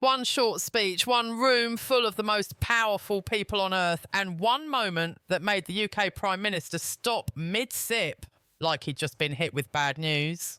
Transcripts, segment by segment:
One short speech, one room full of the most powerful people on earth, and one moment that made the UK Prime Minister stop mid-sip like he'd just been hit with bad news.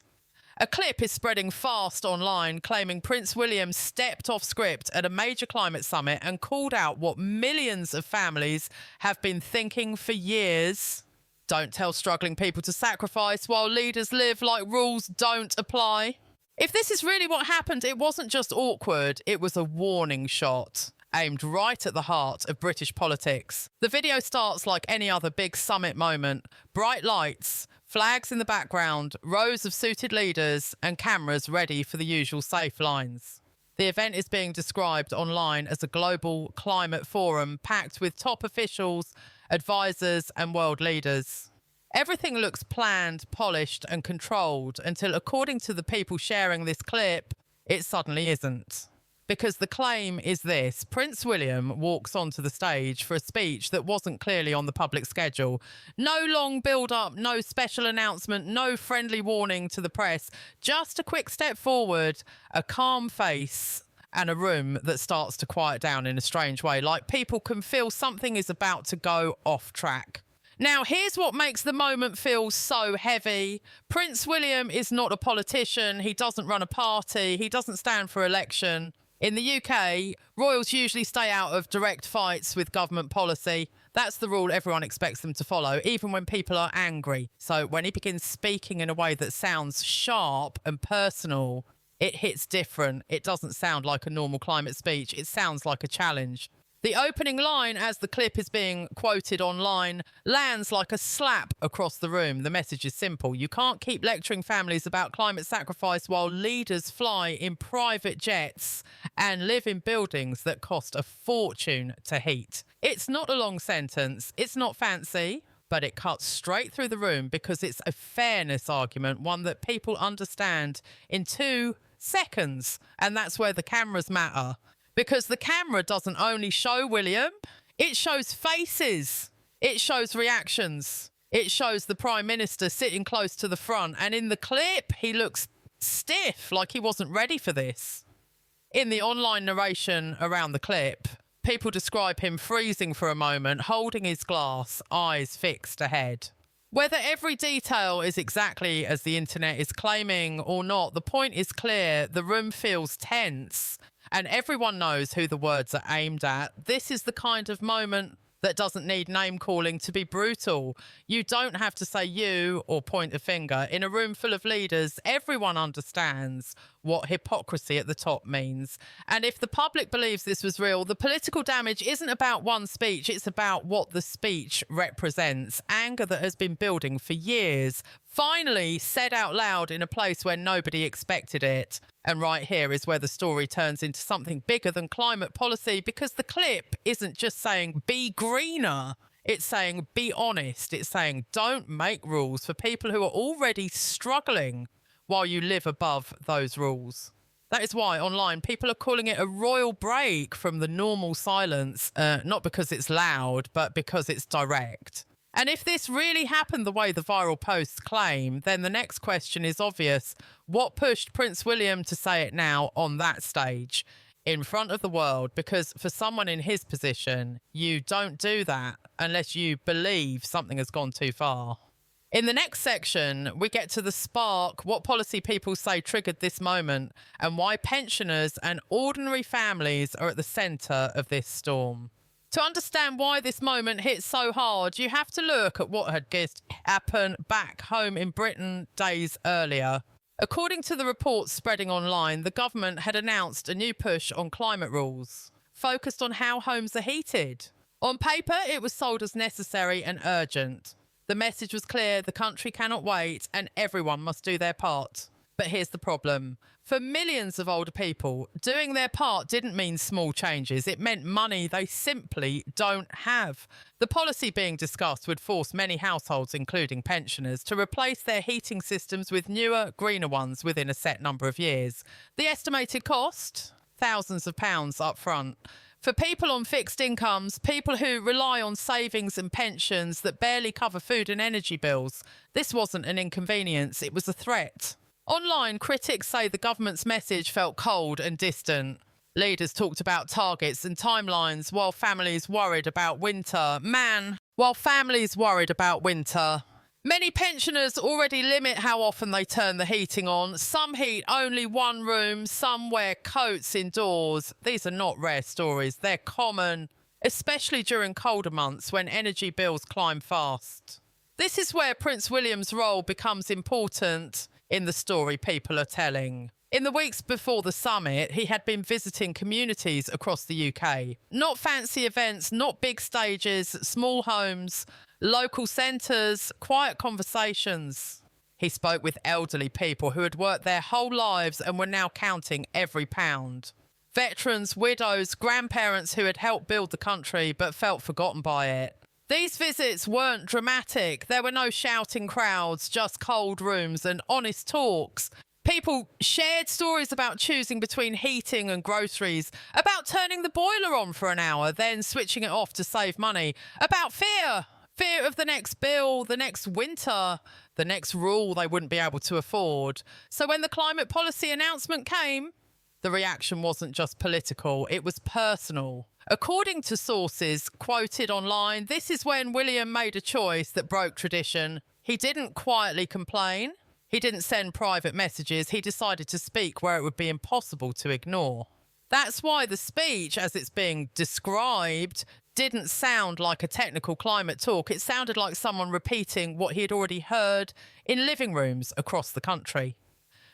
A clip is spreading fast online claiming Prince William stepped off script at a major climate summit and called out what millions of families have been thinking for years. Don't tell struggling people to sacrifice while leaders live like rules don't apply. If this is really what happened, it wasn't just awkward, it was a warning shot, aimed right at the heart of British politics. The video starts like any other big summit moment. Bright lights, flags in the background, rows of suited leaders, and cameras ready for the usual safe lines. The event is being described online as a global climate forum packed with top officials, advisors, and world leaders. Everything looks planned, polished, and controlled until, according to the people sharing this clip, it suddenly isn't. Because the claim is this: Prince William walks onto the stage for a speech that wasn't clearly on the public schedule. No long build-up, no special announcement, no friendly warning to the press. Just a quick step forward, a calm face, and a room that starts to quiet down in a strange way, like people can feel something is about to go off track. Now, here's what makes the moment feel so heavy. Prince William is not a politician. He doesn't run a party. He doesn't stand for election. In the UK, royals usually stay out of direct fights with government policy. That's the rule everyone expects them to follow, even when people are angry. So when he begins speaking in a way that sounds sharp and personal, it hits different. It doesn't sound like a normal climate speech. It sounds like a challenge. The opening line, as the clip is being quoted online, lands like a slap across the room. The message is simple. You can't keep lecturing families about climate sacrifice while leaders fly in private jets and live in buildings that cost a fortune to heat. It's not a long sentence. It's not fancy, but it cuts straight through the room because it's a fairness argument, one that people understand in 2 seconds. And that's where the cameras matter. Because the camera doesn't only show William, it shows faces, it shows reactions, it shows the Prime Minister sitting close to the front, and in the clip, he looks stiff, like he wasn't ready for this. In the online narration around the clip, people describe him freezing for a moment, holding his glass, eyes fixed ahead. Whether every detail is exactly as the internet is claiming or not, the point is clear. The room feels tense, and everyone knows who the words are aimed at. This is the kind of moment that doesn't need name-calling to be brutal. You don't have to say you or point a finger. In a room full of leaders, everyone understands what hypocrisy at the top means. And if the public believes this was real, the political damage isn't about one speech, it's about what the speech represents. Anger that has been building for years, finally said out loud in a place where nobody expected it. And right here is where the story turns into something bigger than climate policy, because the clip isn't just saying be greener. It's saying be honest. It's saying don't make rules for people who are already struggling while you live above those rules. That is why online people are calling it a royal break from the normal silence, not because it's loud, but because it's direct. And if this really happened the way the viral posts claim, then the next question is obvious. What pushed Prince William to say it now on that stage in front of the world? Because for someone in his position, you don't do that unless you believe something has gone too far. In the next section, we get to the spark, what policy people say triggered this moment, and why pensioners and ordinary families are at the centre of this storm. To understand why this moment hit so hard, you have to look at what had just happened back home in Britain days earlier. According to the reports spreading online, the government had announced a new push on climate rules, focused on how homes are heated. On paper, it was sold as necessary and urgent. The message was clear: the country cannot wait and everyone must do their part. But here's the problem. For millions of older people, doing their part didn't mean small changes. It meant money they simply don't have. The policy being discussed would force many households, including pensioners, to replace their heating systems with newer, greener ones within a set number of years. The estimated cost? Thousands of pounds up front. For people on fixed incomes, people who rely on savings and pensions that barely cover food and energy bills, this wasn't an inconvenience, it was a threat. Online, critics say the government's message felt cold and distant. Leaders talked about targets and timelines while families worried about winter. While families worried about winter. Many pensioners already limit how often they turn the heating on. Some heat only one room, some wear coats indoors. These are not rare stories, they're common, especially during colder months when energy bills climb fast. This is where Prince William's role becomes important in the story people are telling. In the weeks before the summit, he had been visiting communities across the UK. Not fancy events, not big stages, small homes, local centres, quiet conversations. He spoke with elderly people who had worked their whole lives and were now counting every pound. Veterans, widows, grandparents who had helped build the country but felt forgotten by it. These visits weren't dramatic. There were no shouting crowds, just cold rooms and honest talks. People shared stories about choosing between heating and groceries, about turning the boiler on for an hour, then switching it off to save money, about fear of the next bill, the next winter, the next rule they wouldn't be able to afford. So when the climate policy announcement came, the reaction wasn't just political, it was personal. According to sources quoted online, this is when William made a choice that broke tradition. He didn't quietly complain. He didn't send private messages. He decided to speak where it would be impossible to ignore. That's why the speech, as it's being described, didn't sound like a technical climate talk. It sounded like someone repeating what he had already heard in living rooms across the country.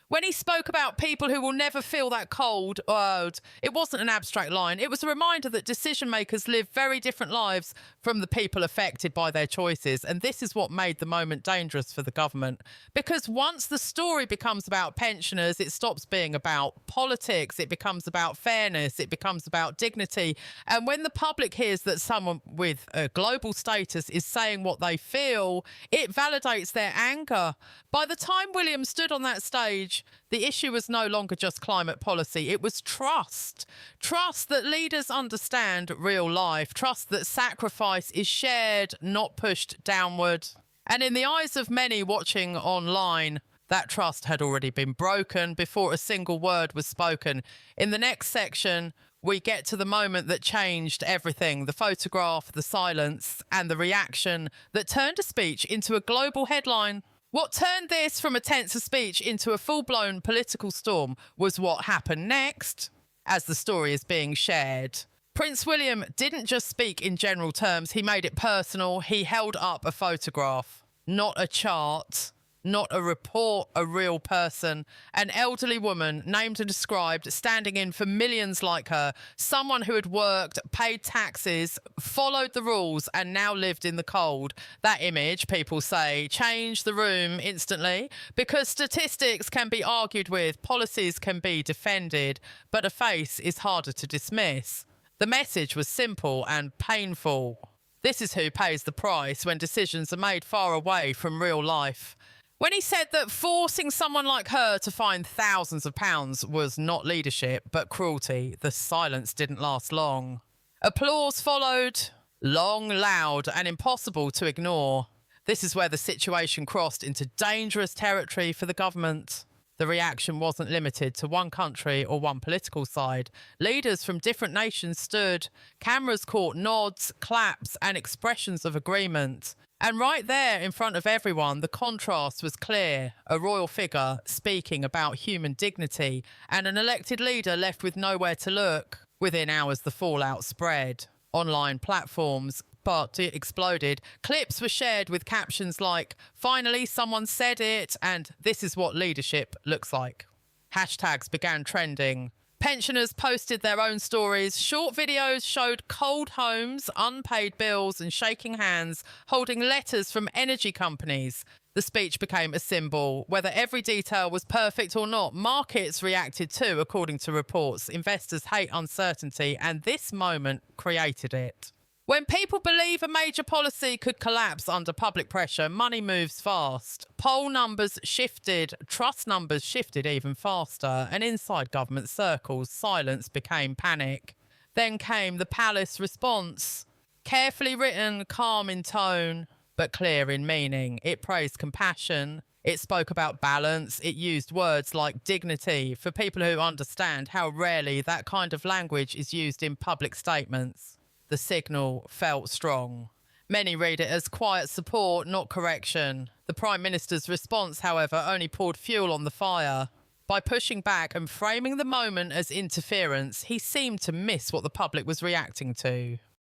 When he spoke about people who will never feel that cold, it wasn't an abstract line. It was a reminder that decision makers live very different lives from the people affected by their choices. And this is what made the moment dangerous for the government. Because once the story becomes about pensioners, it stops being about politics. It becomes about fairness. It becomes about dignity. And when the public hears that someone with a global status is saying what they feel, it validates their anger. By the time William stood on that stage, the issue was no longer just climate policy. It was trust. Trust that leaders understand real life. Trust that sacrifice is shared, not pushed downward. And in the eyes of many watching online, that trust had already been broken before a single word was spoken. In the next section, we get to the moment that changed everything, the photograph, the silence, and the reaction that turned a speech into a global headline. What turned this from a tense speech into a full-blown political storm was what happened next, as the story is being shared. Prince William didn't just speak in general terms, he made it personal. He held up a photograph, not a chart, not a report, a real person, an elderly woman named and described, standing in for millions like her, someone who had worked, paid taxes, followed the rules and now lived in the cold. That image, people say, changed the room instantly because statistics can be argued with, policies can be defended, but a face is harder to dismiss. The message was simple and painful. This is who pays the price when decisions are made far away from real life. When he said that forcing someone like her to find thousands of pounds was not leadership, but cruelty, the silence didn't last long. Applause followed, long, loud, and impossible to ignore. This is where the situation crossed into dangerous territory for the government. The reaction wasn't limited to one country or one political side. Leaders from different nations stood. Cameras caught nods, claps, and expressions of agreement. And right there in front of everyone, the contrast was clear. A royal figure speaking about human dignity and an elected leader left with nowhere to look. Within hours, the fallout spread. Online platforms exploded. Clips were shared with captions like, "Finally, someone said it," and "This is what leadership looks like." Hashtags began trending. Pensioners posted their own stories. Short videos showed cold homes, unpaid bills, and shaking hands, holding letters from energy companies. The speech became a symbol. Whether every detail was perfect or not, markets reacted too, according to reports. Investors hate uncertainty, and this moment created it. When people believe a major policy could collapse under public pressure, money moves fast. Poll numbers shifted, trust numbers shifted even faster, and inside government circles, silence became panic. Then came the palace response. Carefully written, calm in tone, but clear in meaning. It praised compassion. It spoke about balance. It used words like dignity for people who understand how rarely that kind of language is used in public statements. The signal felt strong. Many read it as quiet support, not correction. The Prime Minister's response, however, only poured fuel on the fire. By pushing back and framing the moment as interference, he seemed to miss what the public was reacting to.